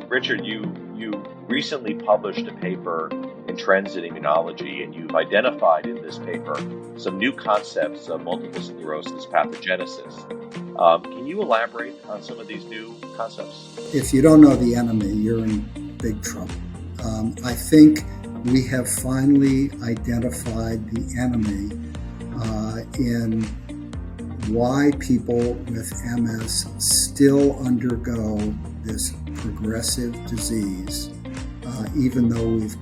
Richard, you recently published a paper in Trends in Immunology, and you've identified in this paper some new concepts of multiple sclerosis pathogenesis. Can you elaborate on some of these new concepts? If you don't know the enemy, you're in big trouble. I think we have finally identified the enemy in why people with MS still undergo this progressive disease, even though we've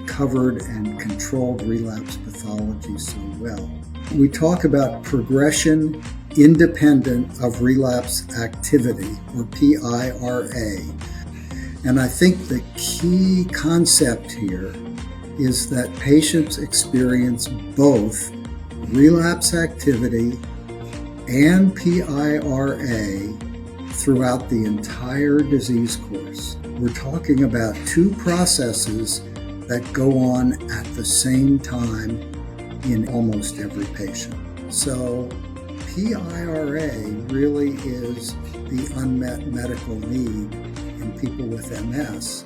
covered and controlled relapse pathology so well. We talk about progression independent of relapse activity, or PIRA. And I think the key concept here is that patients experience both relapse activity and PIRA throughout the entire disease course. We're talking about two processes that go on at the same time in almost every patient. So PIRA really is the unmet medical need in people with MS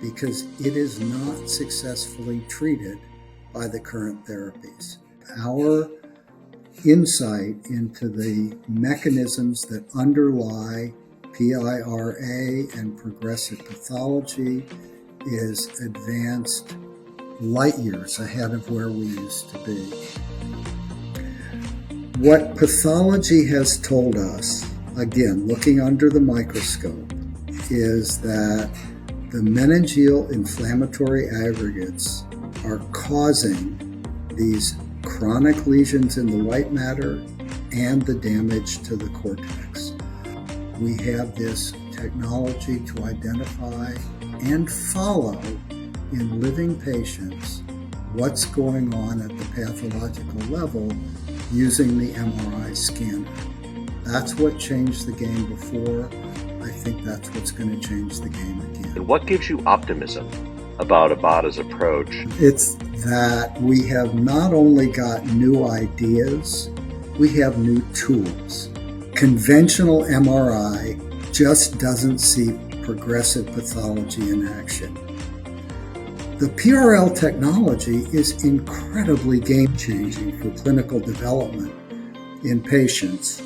because it is not successfully treated by the current therapies. Our insight into the mechanisms that underlie PIRA and progressive pathology is advanced light years ahead of where we used to be. What pathology has told us, again, looking under the microscope, is that the meningeal inflammatory aggregates are causing these chronic lesions in the white matter and the damage to the cortex. We have this technology to identify and follow in living patients what's going on at the pathological level using the MRI scanner. That's what changed the game before. I think that's what's going to change the game again. And what gives you optimism about Abata's approach? It's that we have not only got new ideas, we have new tools. Conventional MRI just doesn't see progressive pathology in action. The PRL technology is incredibly game-changing for clinical development in patients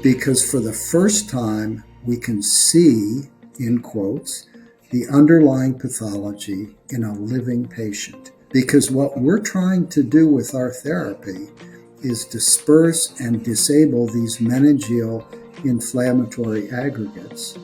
because for the first time we can see, in quotes, the underlying pathology in a living patient. Because what we're trying to do with our therapy is disperse and disable these meningeal inflammatory aggregates